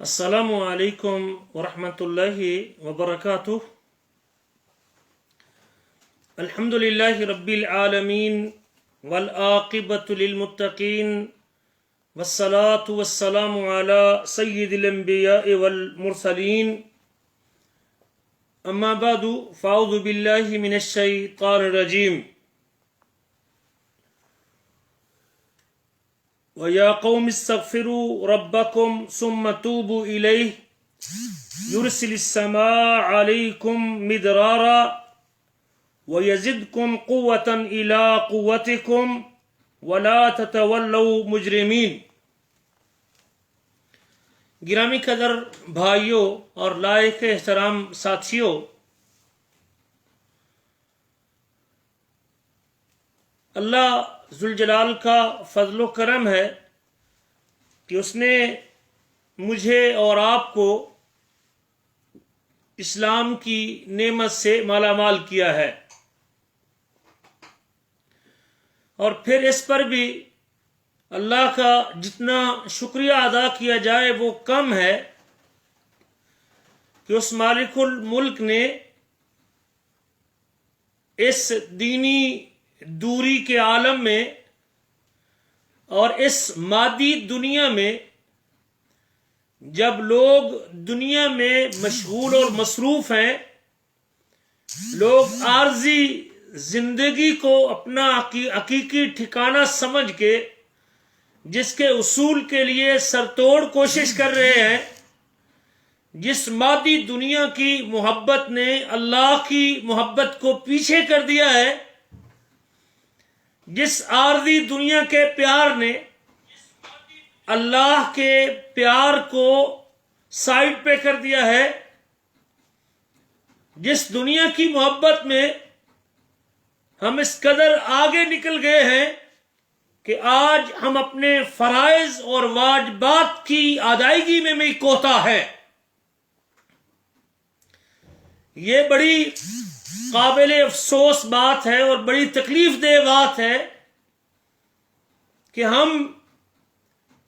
السلام علیکم ورحمۃ اللہ وبرکاتہ۔ الحمد للہ رب العالمین والعاقبۃ للمتقین والصلاة والسلام علی سید الانبیاء والمرسلین، اما بعد فاعوذ باللہ من الشیطان الرجیم۔ وَيَا قَوْمِ اسْتَغْفِرُوا رَبَّكُمْ ثُمَّ تُوبُوا إِلَيْهِ يُرْسِلِ السَّمَاءَ عَلَيْكُمْ مِدْرَارًا وَيَزِدْكُمْ قُوَّةً إِلَىٰ قُوَّتِكُمْ وَلَا تَتَوَلَّوْا مُجْرِمِينَ۔ گرامی قدر بھائیوں اور لائق احترام ساتھیوں، اللہ ذوالجلال کا فضل و کرم ہے کہ اس نے مجھے اور آپ کو اسلام کی نعمت سے مالا مال کیا ہے، اور پھر اس پر بھی اللہ کا جتنا شکریہ ادا کیا جائے وہ کم ہے کہ اس مالک الملک نے اس دینی دوری کے عالم میں اور اس مادی دنیا میں جب لوگ دنیا میں مشغول اور مصروف ہیں، لوگ عارضی زندگی کو اپنا حقیقی ٹھکانہ سمجھ کے جس کے اصول کے لیے سرتوڑ کوشش کر رہے ہیں، جس مادی دنیا کی محبت نے اللہ کی محبت کو پیچھے کر دیا ہے، جس عارضی دنیا کے پیار نے اللہ کے پیار کو سائڈ پہ کر دیا ہے، جس دنیا کی محبت میں ہم اس قدر آگے نکل گئے ہیں کہ آج ہم اپنے فرائض اور واجبات کی ادائیگی میں بھی کوتا ہے۔ یہ بڑی قابل افسوس بات ہے اور بڑی تکلیف دہ بات ہے کہ ہم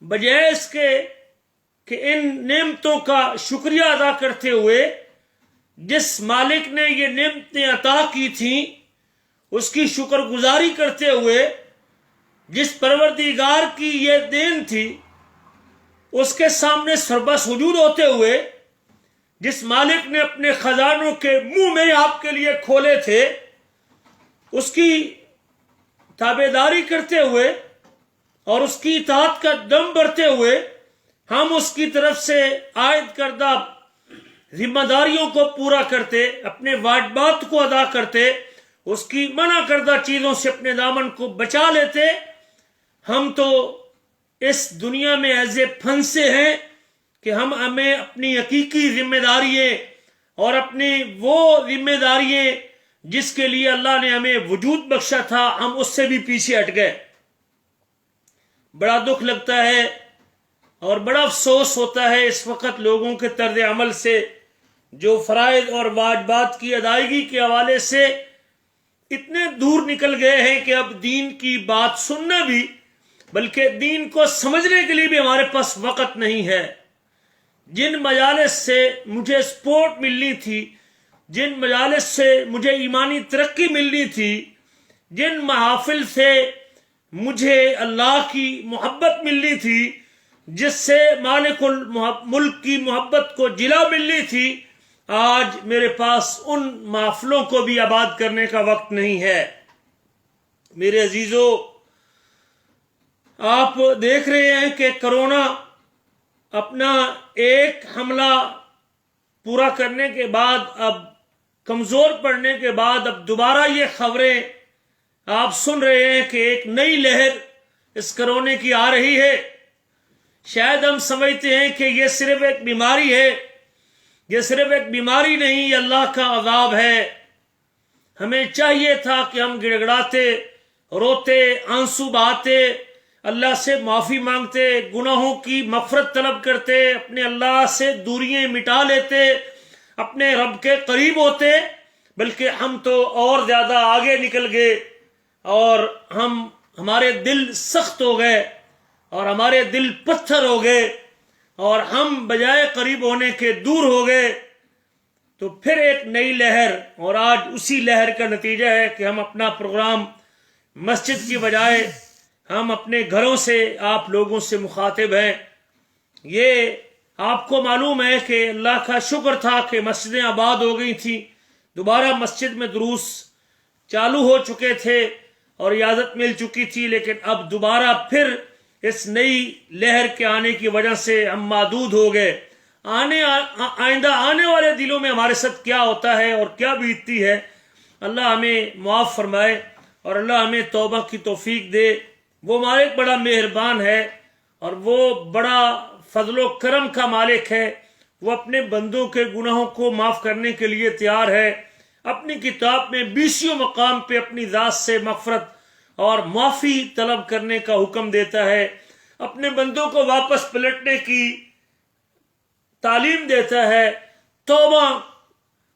بجائے اس کے کہ ان نعمتوں کا شکریہ ادا کرتے ہوئے جس مالک نے یہ نعمتیں عطا کی تھیں اس کی شکر گزاری کرتے ہوئے، جس پروردگار کی یہ دین تھی اس کے سامنے سربس وجود ہوتے ہوئے، جس مالک نے اپنے خزانوں کے منہ میں آپ کے لیے کھولے تھے، اس کی تابعداری کرتے ہوئے اور اس کی اطاعت کا دم بھرتے ہوئے ہم اس کی طرف سے عائد کردہ ذمہ داریوں کو پورا کرتے، اپنے واجبات کو ادا کرتے، اس کی منع کردہ چیزوں سے اپنے دامن کو بچا لیتے، ہم تو اس دنیا میں ایسے پھنسے ہیں کہ ہمیں اپنی حقیقی ذمہ داریاں اور اپنی وہ ذمہ داریاں جس کے لیے اللہ نے ہمیں وجود بخشا تھا، ہم اس سے بھی پیچھے ہٹ گئے۔ بڑا دکھ لگتا ہے اور بڑا افسوس ہوتا ہے اس وقت لوگوں کے طرز عمل سے، جو فرائض اور واجبات کی ادائیگی کے حوالے سے اتنے دور نکل گئے ہیں کہ اب دین کی بات سننا بھی بلکہ دین کو سمجھنے کے لیے بھی ہمارے پاس وقت نہیں ہے۔ جن مجالس سے مجھے سپورٹ ملنی تھی، جن مجالس سے مجھے ایمانی ترقی ملنی تھی، جن محافل سے مجھے اللہ کی محبت ملنی تھی، جس سے مالک الملک کی محبت کو جلا ملنی تھی، آج میرے پاس ان محافلوں کو بھی آباد کرنے کا وقت نہیں ہے۔ میرے عزیزو، آپ دیکھ رہے ہیں کہ کرونا اپنا ایک حملہ پورا کرنے کے بعد، اب کمزور پڑنے کے بعد، اب دوبارہ یہ خبریں آپ سن رہے ہیں کہ ایک نئی لہر اس کرونے کی آ رہی ہے۔ شاید ہم سمجھتے ہیں کہ یہ صرف ایک بیماری ہے، یہ صرف ایک بیماری نہیں، یہ اللہ کا عذاب ہے۔ ہمیں چاہیے تھا کہ ہم گڑ گڑاتے، روتے، آنسو بہاتے، اللہ سے معافی مانگتے، گناہوں کی مغفرت طلب کرتے، اپنے اللہ سے دوریاں مٹا لیتے، اپنے رب کے قریب ہوتے، بلکہ ہم تو اور زیادہ آگے نکل گئے اور ہمارے دل سخت ہو گئے اور ہمارے دل پتھر ہو گئے اور ہم بجائے قریب ہونے کے دور ہو گئے، تو پھر ایک نئی لہر، اور آج اسی لہر کا نتیجہ ہے کہ ہم اپنا پروگرام مسجد کی بجائے ہم اپنے گھروں سے آپ لوگوں سے مخاطب ہیں۔ یہ آپ کو معلوم ہے کہ اللہ کا شکر تھا کہ مسجدیں آباد ہو گئی تھیں، دوبارہ مسجد میں دروس چالو ہو چکے تھے اور اجازت مل چکی تھی، لیکن اب دوبارہ پھر اس نئی لہر کے آنے کی وجہ سے ہم محدود ہو گئے۔ آئندہ آنے والے دنوں میں ہمارے ساتھ کیا ہوتا ہے اور کیا بیتتی ہے، اللہ ہمیں معاف فرمائے اور اللہ ہمیں توبہ کی توفیق دے۔ وہ مالک بڑا مہربان ہے اور وہ بڑا فضل و کرم کا مالک ہے، وہ اپنے بندوں کے گناہوں کو معاف کرنے کے لیے تیار ہے۔ اپنی کتاب میں 20 مقام پہ اپنی ذات سے مغفرت اور معافی طلب کرنے کا حکم دیتا ہے، اپنے بندوں کو واپس پلٹنے کی تعلیم دیتا ہے، توبہ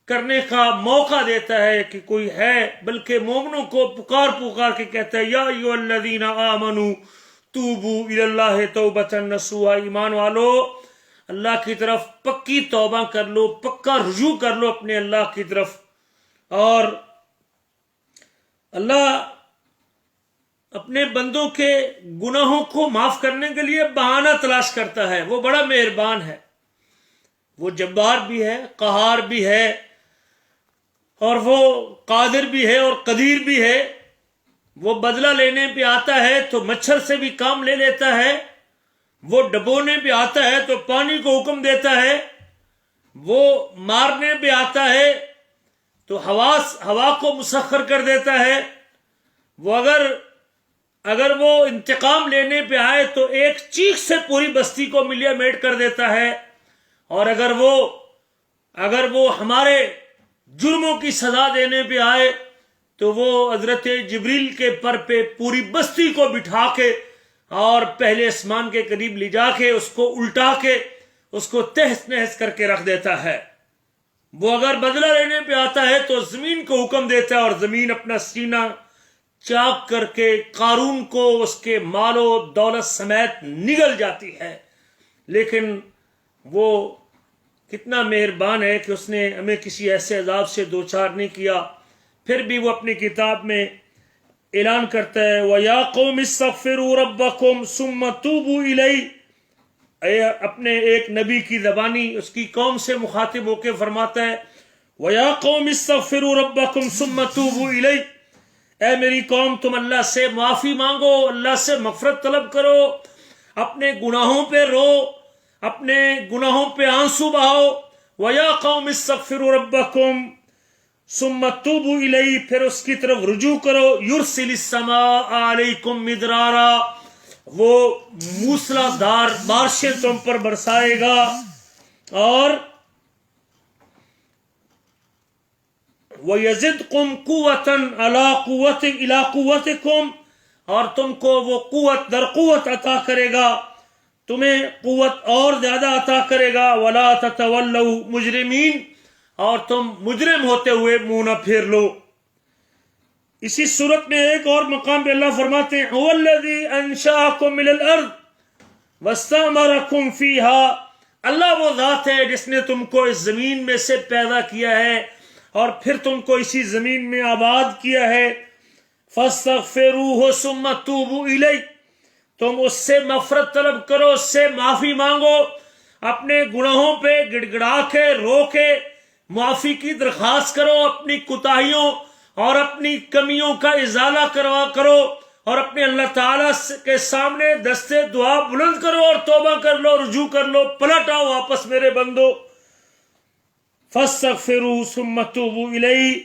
کرنے کا موقع دیتا ہے کہ کوئی ہے، بلکہ مومنوں کو پکار کے کہتا ہے یا ایھا الذین آمنوا توبوا الی اللہ توبۃ نصوحا، ایمان والو اللہ کی طرف پکی توبہ کر لو، پکا رجوع کر لو اپنے اللہ کی طرف۔ اور اللہ اپنے بندوں کے گناہوں کو معاف کرنے کے لیے بہانہ تلاش کرتا ہے، وہ بڑا مہربان ہے، وہ جبار بھی ہے، قہار بھی ہے، اور وہ قادر بھی ہے اور قدیر بھی ہے۔ وہ بدلہ لینے پہ آتا ہے تو مچھر سے بھی کام لے لیتا ہے، وہ ڈبونے پہ آتا ہے تو پانی کو حکم دیتا ہے، وہ مارنے پہ آتا ہے تو ہوا کو مسخر کر دیتا ہے، وہ اگر وہ انتقام لینے پہ آئے تو ایک چیخ سے پوری بستی کو ملیا میٹ کر دیتا ہے، اور اگر وہ ہمارے جرموں کی سزا دینے پہ آئے تو وہ حضرت جبریل کے پر پہ پوری بستی کو بٹھا کے اور پہلے آسمان کے قریب لے جا کے اس کو الٹا کے اس کو تہس نہس کر کے رکھ دیتا ہے۔ وہ اگر بدلہ لینے پہ آتا ہے تو زمین کو حکم دیتا ہے اور زمین اپنا سینہ چاک کر کے قارون کو اس کے مال و دولت سمیت نگل جاتی ہے۔ لیکن وہ کتنا مہربان ہے کہ اس نے ہمیں کسی ایسے عذاب سے دوچار نہیں کیا۔ پھر بھی وہ اپنی کتاب میں اعلان کرتا ہے وَيَا قَوْمِ اسْتَغْفِرُوا رَبَّكُمْ ثُمَّ تُوبُوا إِلَيْهِ، اپنے ایک نبی کی زبانی اس کی قوم سے مخاطب ہو کے فرماتا ہے وَيَا قَوْمِ اسْتَغْفِرُوا رَبَّكُمْ ثُمَّ تُوبُوا إِلَيْهِ، اے میری قوم تم اللہ سے معافی مانگو، اللہ سے مغفرت طلب کرو، اپنے گناہوں پہ رو، اپنے گناہوں پہ آنسو بہاؤ۔ وَيَا قَوْمِ اسْتَغْفِرُوا رَبَّكُمْ ثُمَّ تُوبُوا إِلَيْهِ، پھر اس کی طرف رجوع کرو۔ يُرْسِلِ السَّمَاءَ عَلَيْكُمْ مِدْرَارًا، وہ موسلا دھار بارشیں تم پر برسائے گا، اور وَيَزِدْكُمْ قُوَّةً إِلَىٰ قُوَّتِكُمْ، اور تم کو وہ قوت در قوت عطا کرے گا، تمہیں قوت اور زیادہ عطا کرے گا۔ وَلَا تَتَوَلَّوْا مُجْرِمِينَ، اور تم مجرم ہوتے ہوئے منہ نہ پھیر لو۔ اسی صورت میں ایک اور مقام پہ اللہ فرماتے ہیں هُوَ الَّذِي أَنشَأَكُم مِّنَ الْأَرْضِ وَاسْتَعْمَرَكُمْ فِيهَا، اللہ وہ ذات ہے جس نے تم کو اس زمین میں سے پیدا کیا ہے اور پھر تم کو اسی زمین میں آباد کیا ہے۔ فَاسْتَغْفِرُوهُ ثُمَّ تُوبُوا إِلَيْهِ، تم اس سے مغفرت طلب کرو، اس سے معافی مانگو، اپنے گناہوں پہ گڑ گڑا کے رو کے معافی کی درخواست کرو، اپنی کوتاہیوں اور اپنی کمیوں کا ازالہ کرو، اور اپنے اللہ تعالیٰ کے سامنے دستے دعا بلند کرو اور توبہ کر لو، رجوع کر لو، پلٹ آؤ واپس میرے بندو۔ فَاسْتَغْفِرُوا ثُمَّ تُوبُوا إِلَيْهِ،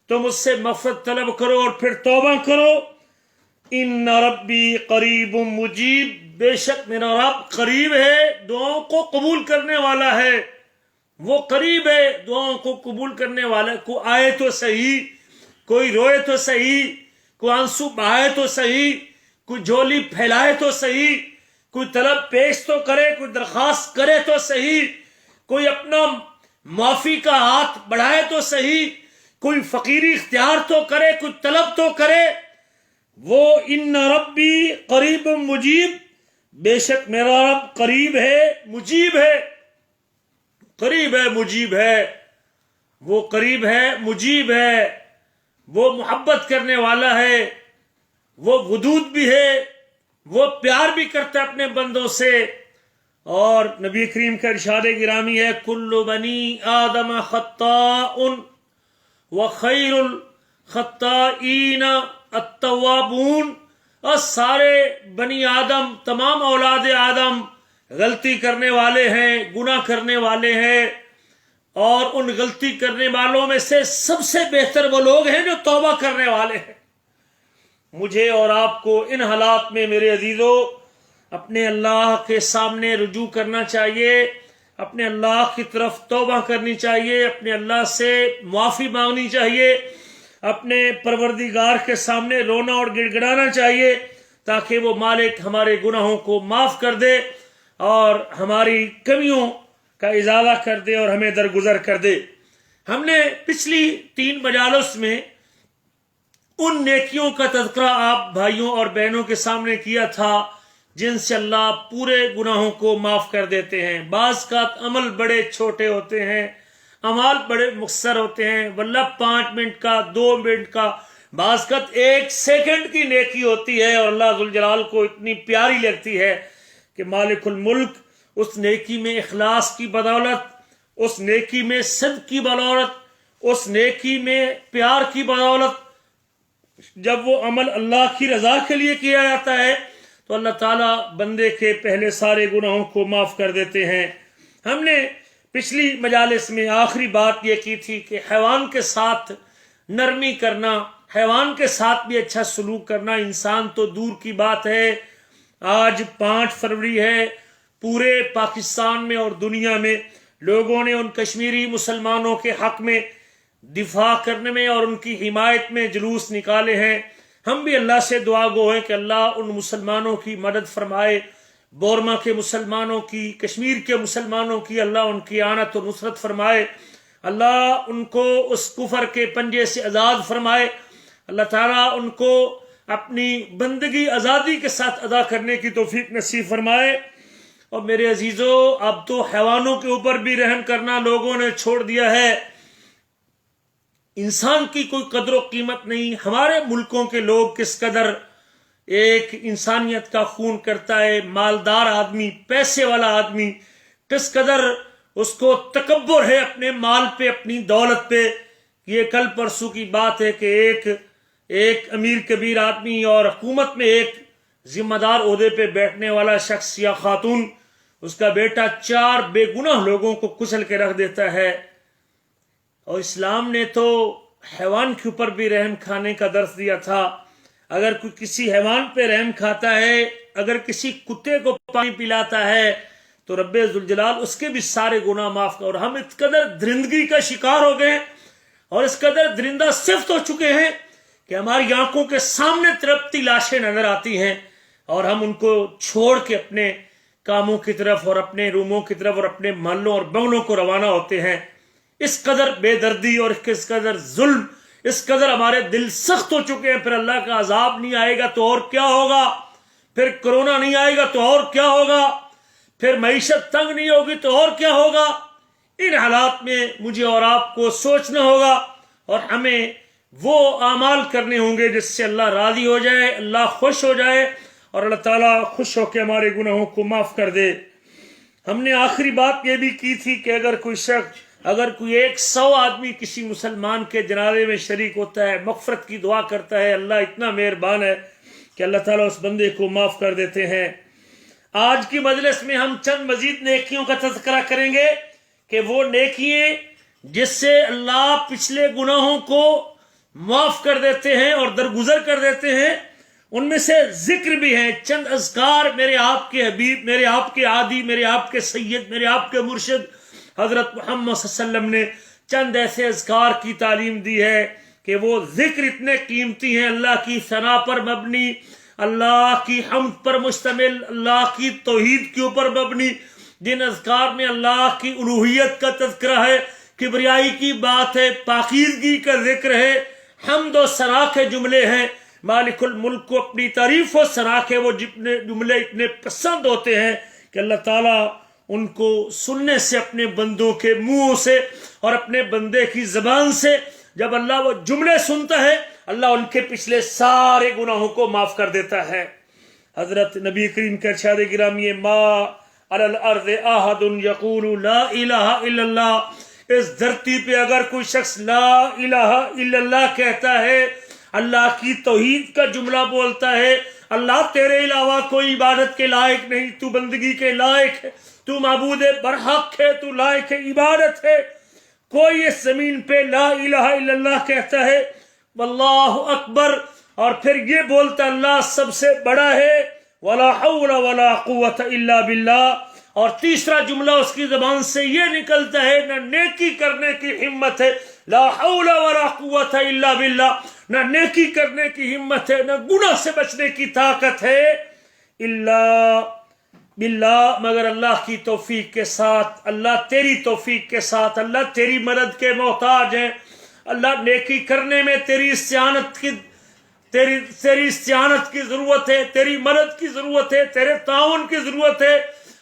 تم اس سے مغفرت طلب کرو اور پھر توبہ کرو۔ ان ربی قریب مجیب، بے شک میرا رب قریب ہے، دعاؤں کو قبول کرنے والا ہے، وہ قریب ہے دعاؤں کو قبول کرنے والا۔ کوئی آئے تو صحیح، کوئی روئے تو صحیح، کوئی آنسو بہائے تو صحیح، کوئی جھولی پھیلائے تو صحیح، کوئی طلب پیش تو کرے، کوئی درخواست کرے تو صحیح، کوئی اپنا معافی کا ہاتھ بڑھائے تو صحیح، کوئی فقیری اختیار تو کرے، کوئی طلب تو کرے۔ وہ ان ربی قریب مجیب، بے شک میرا رب قریب ہے مجیب ہے، قریب ہے مجیب ہے، وہ قریب ہے مجیب ہے، وہ محبت کرنے والا ہے، وہ ودود بھی ہے، وہ پیار بھی کرتا ہے اپنے بندوں سے۔ اور نبی کریم کا ارشاد گرامی ہے کل بنی آدم خطاء وخیر الخطائین التوابون، اور سارے بنی آدم، تمام اولاد آدم غلطی کرنے والے ہیں، گناہ کرنے والے ہیں، اور ان غلطی کرنے والوں میں سے سب سے بہتر وہ لوگ ہیں جو توبہ کرنے والے ہیں۔ مجھے اور آپ کو ان حالات میں میرے عزیزو اپنے اللہ کے سامنے رجوع کرنا چاہیے، اپنے اللہ کی طرف توبہ کرنی چاہیے، اپنے اللہ سے معافی مانگنی چاہیے، اپنے پروردگار کے سامنے رونا اور گڑ گڑانا چاہیے تاکہ وہ مالک ہمارے گناہوں کو معاف کر دے اور ہماری کمیوں کا ازالہ کر دے اور ہمیں درگزر کر دے۔ ہم نے پچھلی 3 مجالس میں ان نیکیوں کا تذکرہ آپ بھائیوں اور بہنوں کے سامنے کیا تھا جن سے اللہ پورے گناہوں کو معاف کر دیتے ہیں۔ بعض کا عمل بڑے چھوٹے ہوتے ہیں، اعمال بڑے مختصر ہوتے ہیں، واللہ 5 منٹ کا، 2 منٹ کا، بعض کا 1 سیکنڈ کی نیکی ہوتی ہے، اور اللہ ذوالجلال کو اتنی پیاری لگتی ہے کہ مالک الملک اس نیکی میں اخلاص کی بدولت، اس نیکی میں صدق کی بدولت، اس نیکی میں پیار کی بدولت، جب وہ عمل اللہ کی رضا کے لیے کیا جاتا ہے تو اللہ تعالیٰ بندے کے پہلے سارے گناہوں کو معاف کر دیتے ہیں۔ ہم نے پچھلی مجالس میں آخری بات یہ کی تھی کہ حیوان کے ساتھ نرمی کرنا، حیوان کے ساتھ بھی اچھا سلوک کرنا، انسان تو دور کی بات ہے۔ آج 5 فروری ہے، پورے پاکستان میں اور دنیا میں لوگوں نے ان کشمیری مسلمانوں کے حق میں دفاع کرنے میں اور ان کی حمایت میں جلوس نکالے ہیں۔ ہم بھی اللہ سے دعا گو ہیں کہ اللہ ان مسلمانوں کی مدد فرمائے، بورما کے مسلمانوں کی، کشمیر کے مسلمانوں کی اللہ ان کی اعانت و نصرت فرمائے، اللہ ان کو اس کفر کے پنجے سے آزاد فرمائے، اللہ تعالیٰ ان کو اپنی بندگی آزادی کے ساتھ ادا کرنے کی توفیق نصیب فرمائے۔ اور میرے عزیزو اب تو حیوانوں کے اوپر بھی رحم کرنا لوگوں نے چھوڑ دیا ہے، انسان کی کوئی قدر و قیمت نہیں۔ ہمارے ملکوں کے لوگ کس قدر ایک انسانیت کا خون کرتا ہے، مالدار آدمی، پیسے والا آدمی کس قدر اس کو تکبر ہے اپنے مال پہ، اپنی دولت پہ۔ یہ کل پرسوں کی بات ہے کہ ایک امیر کبیر آدمی اور حکومت میں ایک ذمہ دار عہدے پہ بیٹھنے والا شخص یا خاتون، اس کا بیٹا 4 بے گناہ لوگوں کو کچل کے رکھ دیتا ہے۔ اور اسلام نے تو حیوان کے اوپر بھی رحم کھانے کا درس دیا تھا۔ اگر کوئی کسی حیوان پہ رحم کھاتا ہے، اگر کسی کتے کو پانی پلاتا ہے تو رب ذوالجلال اس کے بھی سارے گناہ معاف کر۔ اور ہم اس قدر درندگی کا شکار ہو گئے اور اس قدر درندہ صفت ہو چکے ہیں کہ ہماری آنکھوں کے سامنے تڑپتی لاشیں نظر آتی ہیں اور ہم ان کو چھوڑ کے اپنے کاموں کی طرف اور اپنے روموں کی طرف اور اپنے محلوں اور بنگلوں کو روانہ ہوتے ہیں۔ اس قدر بے دردی اور اس قدر ظلم، اس قدر ہمارے دل سخت ہو چکے ہیں۔ پھر اللہ کا عذاب نہیں آئے گا تو اور کیا ہوگا، پھر کرونا نہیں آئے گا تو اور کیا ہوگا، پھر معیشت تنگ نہیں ہوگی تو اور کیا ہوگا۔ ان حالات میں مجھے اور آپ کو سوچنا ہوگا اور ہمیں وہ اعمال کرنے ہوں گے جس سے اللہ راضی ہو جائے، اللہ خوش ہو جائے اور اللہ تعالیٰ خوش ہو کے ہمارے گناہوں کو معاف کر دے۔ ہم نے آخری بات یہ بھی کی تھی کہ اگر کوئی 100 آدمی کسی مسلمان کے جنازے میں شریک ہوتا ہے، مغفرت کی دعا کرتا ہے، اللہ اتنا مہربان ہے کہ اللہ تعالیٰ اس بندے کو معاف کر دیتے ہیں۔ آج کی مجلس میں ہم چند مزید نیکیوں کا تذکرہ کریں گے کہ وہ نیکیاں جس سے اللہ پچھلے گناہوں کو معاف کر دیتے ہیں اور درگزر کر دیتے ہیں، ان میں سے ذکر بھی ہیں چند اذکار میرے آپ کے حبیب، میرے آپ کے عادی، میرے آپ کے سید، میرے آپ کے مرشد حضرت محمد صلی اللہ علیہ وسلم نے چند ایسے اذکار کی تعلیم دی ہے کہ وہ ذکر اتنے قیمتی ہیں، اللہ کی ثنا پر مبنی، اللہ کی حمد پر مشتمل، اللہ کی توحید کے اوپر مبنی، جن اذکار میں اللہ کی الوہیت کا تذکرہ ہے، کبریائی کی بات ہے، پاکیزگی کا ذکر ہے، حمد و ثنا کے جملے ہیں، مالک الملک کو اپنی تعریف و ثنا کے وہ جملے اتنے پسند ہوتے ہیں کہ اللہ تعالیٰ ان کو سننے سے اپنے بندوں کے منہ سے اور اپنے بندے کی زبان سے جب اللہ وہ جملے سنتا ہے اللہ ان کے پچھلے سارے گناہوں کو معاف کر دیتا ہے۔ حضرت نبی کریم کا ارشاد گرامی ما علی الارض احد یقول لا الہ الا اللہ، اس دھرتی پہ اگر کوئی شخص لا الہ الا اللہ کہتا ہے، اللہ کی توحید کا جملہ بولتا ہے، اللہ تیرے علاوہ کوئی عبادت کے لائق نہیں، تو بندگی کے لائق ہے، تو معبود برحق ہے، تو لائق عبادت ہے، کوئی اس زمین پہ لا الہ الا اللہ کہتا ہے واللہ اکبر اور پھر یہ بولتا اللہ سب سے بڑا ہے ولا حول ولا قوت الا باللہ، اور تیسرا جملہ اس کی زبان سے یہ نکلتا ہے نہ نیکی کرنے کی ہمت ہے، لا حول ولا قوت الا باللہ، نہ نیکی کرنے کی ہمت ہے، نہ گناہ سے بچنے کی طاقت ہے الا باللہ، مگر اللہ کی توفیق کے ساتھ، اللہ تیری توفیق کے ساتھ، اللہ تیری مدد کے محتاج ہیں، اللہ نیکی کرنے میں تیری استعانت کی ضرورت ہے، تیری مدد کی ضرورت ہے، تیرے تعاون کی ضرورت ہے،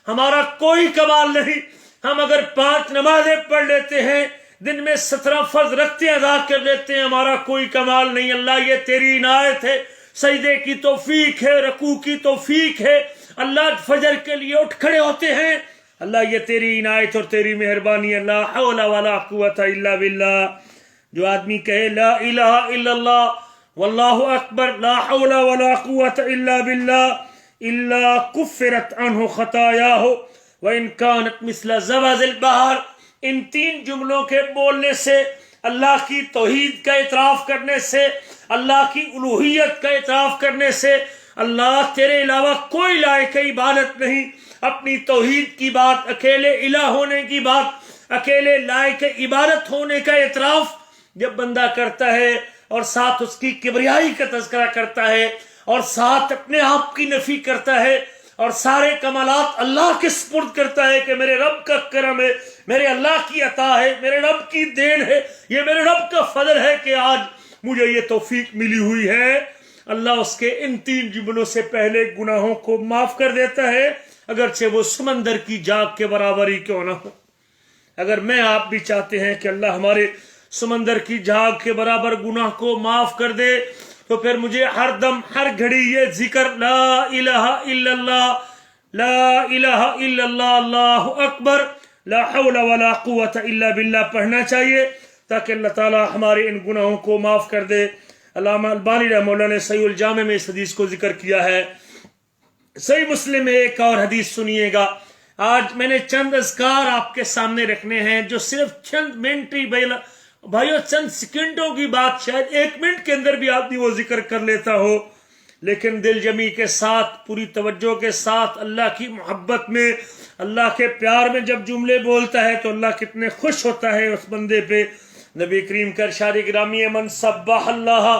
ہمارا کوئی کمال نہیں، ہم اگر 5 نمازیں پڑھ لیتے ہیں، دن میں 17 فرض رکھتے ادا کر لیتے ہیں، ہمارا کوئی کمال نہیں، اللہ یہ تیری عنایت ہے، سجدے کی توفیق ہے، رکوع کی توفیق ہے، اللہ فجر کے لیے اٹھ کھڑے ہوتے ہیں، اللہ یہ تیری عنایت اور تیری مہربانی ہے، لا حول ولا قوت الا باللہ۔ جو آدمی کہے لا الہ الا اللہ واللہ اکبر لا حول ولا قوت الا باللہ الا کفرت عنہ خطایاہ وان کانت مثل زبد البحر، ان 3 جملوں کے بولنے سے، اللہ کی توحید کا اعتراف کرنے سے، اللہ کی الوہیت کا اعتراف کرنے سے، اللہ تیرے علاوہ کوئی لائق عبادت نہیں، اپنی توحید کی بات، اکیلے الہ ہونے کی بات، اکیلے لائق عبادت ہونے کا اعتراف جب بندہ کرتا ہے اور ساتھ اس کی کبریائی کا تذکرہ کرتا ہے اور ساتھ اپنے آپ کی نفی کرتا ہے اور سارے کمالات اللہ کے سپرد کرتا ہے کہ میرے رب کا کرم ہے، میرے اللہ کی عطا ہے، میرے رب کی دین ہے، یہ میرے رب کا فضل ہے کہ آج مجھے یہ توفیق ملی ہوئی ہے، اللہ اس کے ان 3 جملوں سے پہلے گناہوں کو معاف کر دیتا ہے، اگرچہ وہ سمندر کی جاگ کے برابر ہی کیوں نہ ہو۔ اگر میں آپ بھی چاہتے ہیں کہ اللہ ہمارے سمندر کی جھاگ کے برابر گناہ کو معاف کر دے تو پھر مجھے ہر دم ہر گھڑی یہ ذکر لا الہ الا اللہ لا الہ الا اللہ اللہ اکبر لا حول ولا قوت الا باللہ پڑھنا چاہیے تاکہ اللہ تعالی ہمارے ان گناہوں کو معاف کر دے۔ علامہ البانی رحمہ اللہ نے صحیح الجامع میں اس حدیث کو ذکر کیا ہے۔ صحیح مسلم میں ایک اور حدیث سنیے گا۔ آج میں نے چند اذکار آپ کے سامنے رکھنے ہیں جو صرف چند منٹ ہی بھائیو چند سیکنڈوں کی بات، شاید 1 منٹ کے اندر بھی آدمی وہ ذکر کر لیتا ہو، لیکن دل جمی کے ساتھ، پوری توجہ کے ساتھ، اللہ کی محبت میں، اللہ کے پیار میں جب جملے بولتا ہے تو اللہ کتنے خوش ہوتا ہے اس بندے پہ۔ نبی کریم کا ارشاد گرامی ہے من سبح اللہ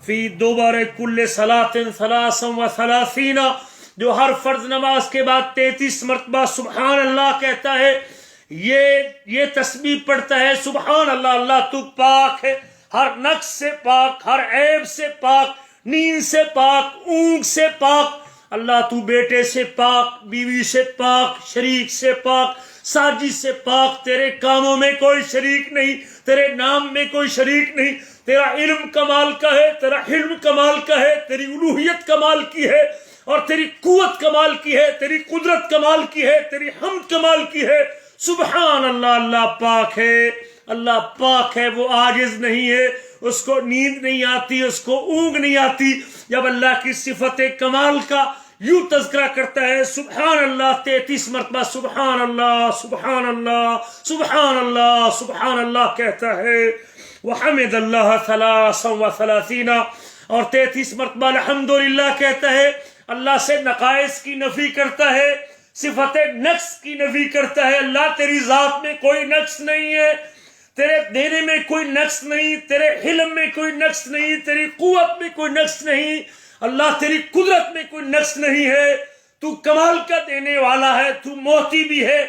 فی دوبارہ کل صلاۃ 33 جو ہر فرض نماز کے بعد 33 مرتبہ سبحان اللہ کہتا ہے، یہ تسبیح پڑھتا ہے سبحان اللہ، اللہ تو پاک ہے، ہر نقص سے پاک، ہر عیب سے پاک، نیند سے پاک، اونگ سے پاک، اللہ تو بیٹے سے پاک، بیوی سے پاک، شریک سے پاک، ساجی سے پاک، تیرے کاموں میں کوئی شریک نہیں، تیرے نام میں کوئی شریک نہیں، تیرا علم کمال کا ہے، تیرا حلم کمال کا ہے، تیری الوہیت کمال کی ہے اور تیری قوت کمال کی ہے، تیری قدرت کمال کی ہے، تیری حمد کمال کی ہے، سبحان اللہ، اللہ پاک ہے، اللہ پاک ہے، وہ عاجز نہیں ہے، اس کو نیند نہیں آتی، اس کو اونگ نہیں آتی۔ جب اللہ کی صفت کمال کا یوں تذکرہ کرتا ہے سبحان اللہ 33 مرتبہ سبحان اللہ سبحان اللہ سبحان اللہ سبحان اللہ کہتا ہے، وحمد اللہ 33 اور 33 مرتبہ الحمدللہ کہتا ہے، اللہ سے نقائص کی نفی کرتا ہے، صفت نقص کی نفی کرتا ہے، اللہ تیری ذات میں کوئی نقص نہیں ہے، تیرے دینے میں کوئی نقص نہیں، تیرے حلم میں کوئی نقص نہیں، تیری قوت میں کوئی نقص نہیں، اللہ تیری قدرت میں کوئی نقص نہیں ہے، تو کمال کا دینے والا ہے، تو موتی بھی ہے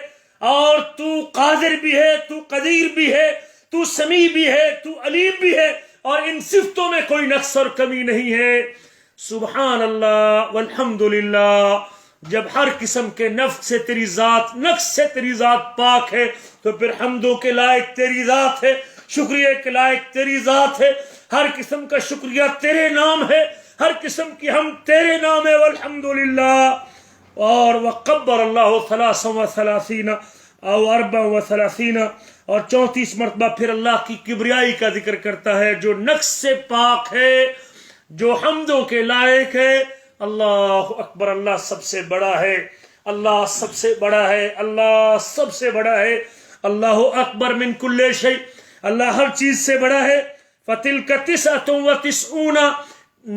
اور تو قادر بھی ہے، تو قدیر بھی ہے، تو سمیع بھی ہے، تو علیم بھی ہے، اور ان صفتوں میں کوئی نقص اور کمی نہیں ہے. سبحان اللہ والحمدللہ. جب ہر قسم کے نفس سے تیری ذات، نقص سے تیری ذات پاک ہے، تو پھر حمدوں کے لائق تیری ذات ہے، شکریہ کے لائق تیری ذات ہے. ہر قسم کا شکریہ تیرے نام ہے، ہر قسم کی حمد تیرے نام ہے. والحمدللہ. اور وقبر اللہ 33 او 34، اور 34 مرتبہ پھر اللہ کی کبریائی کا ذکر کرتا ہے، جو نقص سے پاک ہے، جو حمدوں کے لائق ہے. اللہ اکبر. اللہ سب سے بڑا ہے، اللہ سب سے بڑا ہے، اللہ سب سے بڑا ہے. اللہ اکبر من کل شیء. اللہ ہر چیز سے بڑا ہے. فَتِلْكَ 99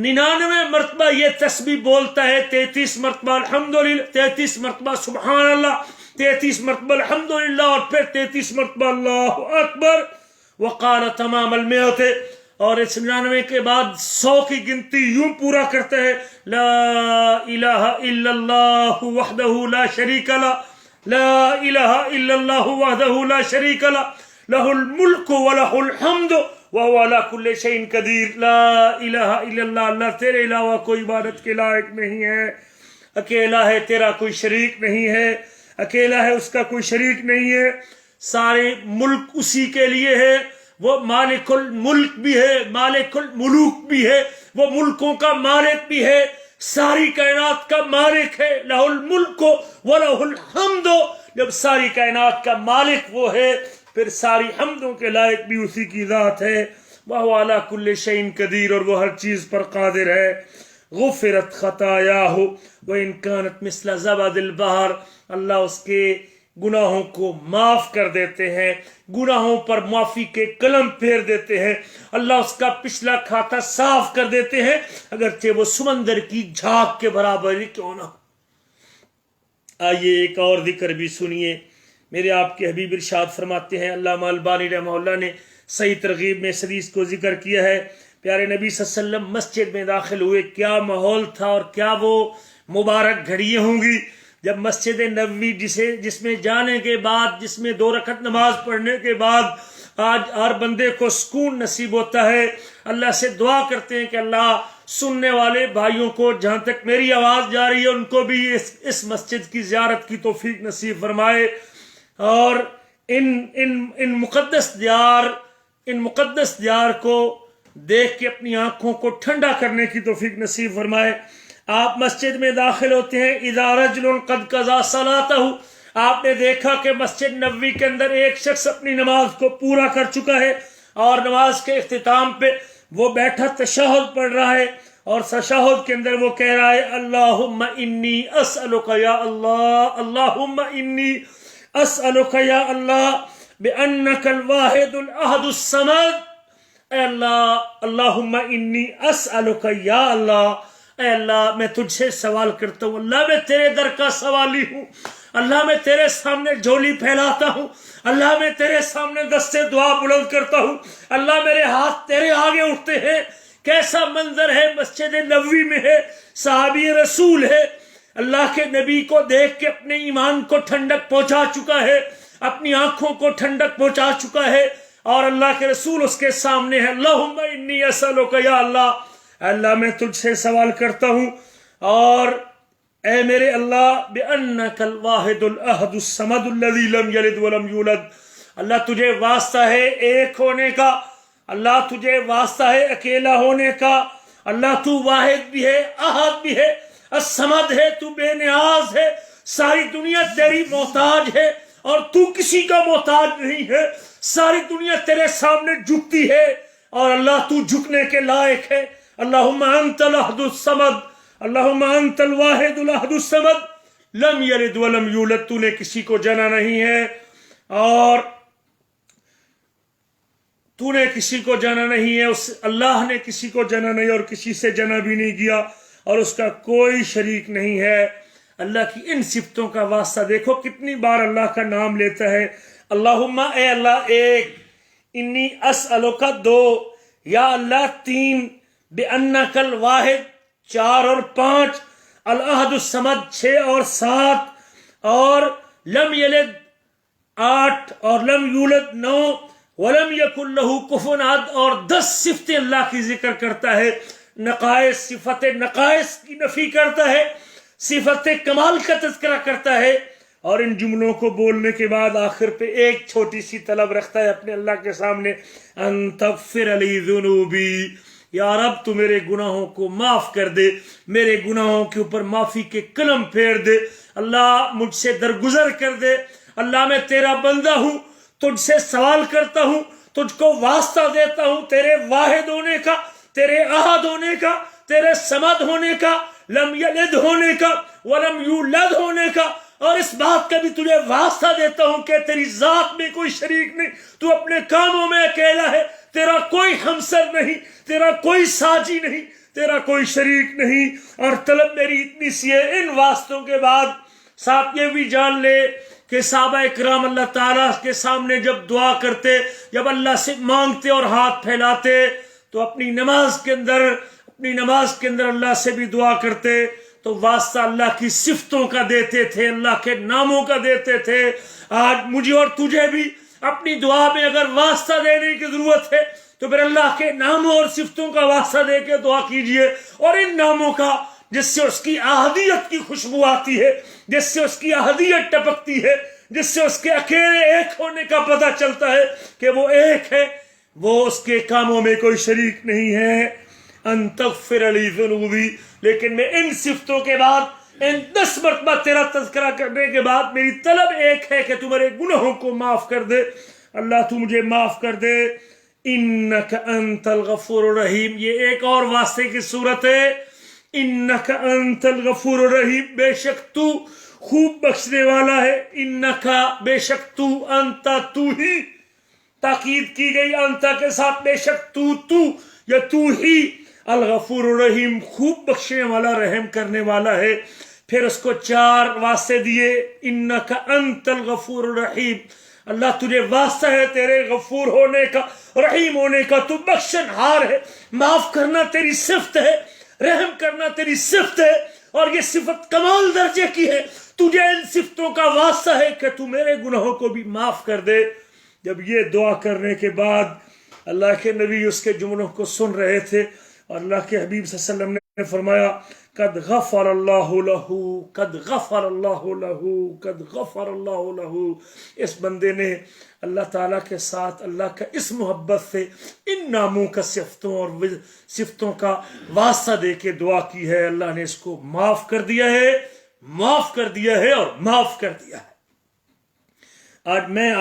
99 مرتبہ یہ تسبیح بولتا ہے. 33 مرتبہ الحمدللہ، 33 مرتبہ سبحان اللہ، 33 مرتبہ الحمدللہ، اور پھر 33 مرتبہ اللہ اکبر. وقال تمام المئت. اور اس 99 کے بعد 100 کی گنتی یوں پورا کرتے ہیں. لا الہ الا اللہ وحدہ لا شریک لہ، لا الہ الا اللہ وحدہ لا شریک لہ، لہ الملک ولہ الحمد وہو علی کل شیء قدیر. لا الہ الا اللہ. اللہ تیرے علاوہ کوئی عبادت کے لائق نہیں ہے، اکیلا ہے، تیرا کوئی شریک نہیں ہے، اکیلا ہے، اس کا کوئی شریک نہیں ہے. سارے ملک اسی کے لیے ہے. وہ مالک الملک بھی ہے، مالک الملوک بھی ہے، وہ ملکوں کا مالک بھی ہے، ساری کائنات کا مالک ہے. لہ الملک ولہ الحمد. جب ساری کائنات کا مالک وہ ہے، پھر ساری حمدوں کے لائق بھی اسی کی ذات ہے. وہو علی کل شیء قدیر. اور وہ ہر چیز پر قادر ہے. غفرت خطایاہ وان کانت مثل زبد البحر. اللہ اس کے گناہوں کو معاف کر دیتے ہیں، گناہوں پر معافی کے قلم پھیر دیتے ہیں. اللہ اس کا پچھلا کھاتا صاف کر دیتے ہیں، اگرچہ وہ سمندر کی جھاگ کے برابر ہی کیوں نہ ہو. آئیے ایک اور ذکر بھی سنیے. میرے آپ کے حبیب ارشاد فرماتے ہیں، علامہ البانی رحمہ اللہ نے صحیح ترغیب میں اس حدیث کو ذکر کیا ہے. پیارے نبی صلی اللہ علیہ وسلم مسجد میں داخل ہوئے، کیا ماحول تھا اور کیا وہ مبارک گھڑیاں ہوں گی جب مسجد نبوی جس میں جانے کے بعد، جس میں 2 رکعت نماز پڑھنے کے بعد آج ہر بندے کو سکون نصیب ہوتا ہے. اللہ سے دعا کرتے ہیں کہ اللہ سننے والے بھائیوں کو، جہاں تک میری آواز جا رہی ہے، ان کو بھی اس مسجد کی زیارت کی توفیق نصیب فرمائے، اور ان مقدس دیار کو دیکھ کے اپنی آنکھوں کو ٹھنڈا کرنے کی توفیق نصیب فرمائے. آپ مسجد میں داخل ہوتے ہیں، اذا رجل قد قضى صلاته. آپ نے دیکھا کہ مسجد نبوی کے اندر ایک شخص اپنی نماز کو پورا کر چکا ہے، اور نماز کے اختتام پہ وہ بیٹھا تشہد پڑھ رہا ہے، اور تشہد کے اندر وہ کہہ رہا ہے، اللہم انی اسألک یا اللہ، اللہم انی اسألک یا اللہ بأنک الواحد الاحد الصمد. اے اللہ، اللہم انی اسألک یا اللہ، اے اللہ میں تجھ سے سوال کرتا ہوں، اللہ میں تیرے در کا سوالی ہوں، اللہ میں تیرے سامنے جھولی پھیلاتا ہوں، اللہ میں تیرے سامنے دستے دعا بلند کرتا ہوں، اللہ میرے ہاتھ تیرے آگے اٹھتے ہیں. کیسا منظر ہے، مسجد نبوی میں ہے، صحابی رسول ہے، اللہ کے نبی کو دیکھ کے اپنے ایمان کو ٹھنڈک پہنچا چکا ہے، اپنی آنکھوں کو ٹھنڈک پہنچا چکا ہے، اور اللہ کے رسول اس کے سامنے ہے. اللہم انی اسألک یا اللہ، اللہ میں تجھ سے سوال کرتا ہوں، اور اے میرے اللہ، بأنک الواحد الاحد الصمد الذی لم یلد ولم یولد. اللہ تجھے واسطہ ہے ایک ہونے کا، اللہ تجھے واسطہ ہے اکیلا ہونے کا. اللہ تو واحد بھی ہے، احد بھی ہے، الصمد ہے، تو بے نیاز ہے، ساری دنیا تیری محتاج ہے اور تو کسی کا محتاج نہیں ہے. ساری دنیا تیرے سامنے جھکتی ہے اور اللہ تو جھکنے کے لائق ہے. اللہم انت الاحد الصمد، اللہم انت الواحد الاحد الصمد، لم یلد ولم یولد. تو نے کسی کو جنا نہیں ہے، اور تو نے کسی کو جنا نہیں ہے، اللہ نے کسی کو جنا نہیں اور کسی سے جنا بھی نہیں کیا، اور اس کا کوئی شریک نہیں ہے. اللہ کی ان صفتوں کا واسطہ دیکھو، کتنی بار اللہ کا نام لیتا ہے. اللہم، اے اللہ 1، انی اسألک 2، یا اللہ 3، بأنک الواحد 4 اور 5، الاحد الصمد 6 اور 7، اور لم یلد 8 اور لم یولد 9، ولم یکن لہ کفوا احد، اور 10 صفتیں اللہ کی ذکر کرتا ہے، نقائص، صفت نقائص کی نفی کرتا ہے، صفت کمال کا تذکرہ کرتا ہے، اور ان جملوں کو بولنے کے بعد آخر پہ ایک چھوٹی سی طلب رکھتا ہے اپنے اللہ کے سامنے، ان تغفر لی ذنوبی، یا رب تو میرے گناہوں کو معاف کر دے، میرے گناہوں کے اوپر معافی کے قلم پھیر دے، اللہ مجھ سے درگزر کر دے، اللہ میں تیرا بندہ ہوں، تجھ سے سوال کرتا ہوں، تجھ کو واسطہ دیتا ہوں تیرے واحد ہونے کا، تیرے احد ہونے کا، تیرے صمد ہونے کا، لم یلد ہونے کا ولم یولد ہونے کا، اور اس بات کا بھی تجھے واسطہ دیتا ہوں کہ تیری ذات میں کوئی شریک نہیں، تو اپنے کاموں میں اکیلا ہے، تیرا کوئی ہمسر نہیں، تیرا کوئی ساجی نہیں، تیرا کوئی شریک نہیں، اور طلب میری اتنی سی ہے۔ ان واسطوں کے بعد ساتھ یہ بھی جان لے کہ صحابہ اکرام اللہ تعالیٰ کے سامنے جب دعا کرتے، جب اللہ سے مانگتے اور ہاتھ پھیلاتے، تو اپنی نماز کے اندر اللہ سے بھی دعا کرتے تو واسطہ اللہ کی صفتوں کا دیتے تھے، اللہ کے ناموں کا دیتے تھے۔ آج مجھے اور تجھے بھی اپنی دعا میں اگر واسطہ دینے کی ضرورت ہے تو پھر اللہ کے ناموں اور صفتوں کا واسطہ دے کے دعا کیجئے، اور ان ناموں کا جس سے اس کی احدیت کی خوشبو آتی ہے، جس سے اس کی احدیت ٹپکتی ہے، جس سے اس کے اکیلے ایک ہونے کا پتہ چلتا ہے کہ وہ ایک ہے، وہ اس کے کاموں میں کوئی شریک نہیں ہے۔ ان تغفر لی ذنوبی، لیکن میں ان صفتوں کے بعد، ان 10 مرتبہ تیرا تذکرہ کرنے کے بعد میری طلب ایک ہے کہ تو میرے گناہوں کو معاف کر دے، اللہ تو مجھے معاف کر دے۔ انک انت الغفور الرحیم، یہ ایک اور واسطے کی صورت ہے، انک انت الغفور الرحیم، بے شک تو خوب بخشنے والا ہے، انکا بے شک تو، انتا تو ہی، تاکید کی گئی انتا کے ساتھ، بے شک تو یا تو ہی، الغفور الرحیم، خوب بخشنے والا، رحم کرنے والا ہے۔ پھر اس کو 4 واسطے دیے، انکا انت الغفور الرحیم، اللہ تجھے واسطہ ہے تیرے غفور ہونے کا، رحیم ہونے کا، تو بخشن ہار ہے، معاف کرنا تیری صفت ہے، رحم کرنا تیری صفت ہے، اور یہ صفت کمال درجے کی ہے، تجھے ان صفتوں کا واسطہ ہے کہ تو میرے گناہوں کو بھی معاف کر دے۔ جب یہ دعا کرنے کے بعد اللہ کے نبی اس کے جملوں کو سن رہے تھے، اور اللہ کے حبیب صلی اللہ علیہ وسلم نے فرمایا قد غفر اللہ لہ، قد غفر اللہ لہ، قد غفر اللہ لہ، اس بندے نے اللہ تعالیٰ کے ساتھ اللہ کا اس محبت سے ان ناموں کا صفتوں کا واسطہ دے کے دعا کی ہے، اللہ نے اس کو معاف کر دیا ہے، معاف کر دیا ہے اور معاف کر دیا ہے۔ آج میں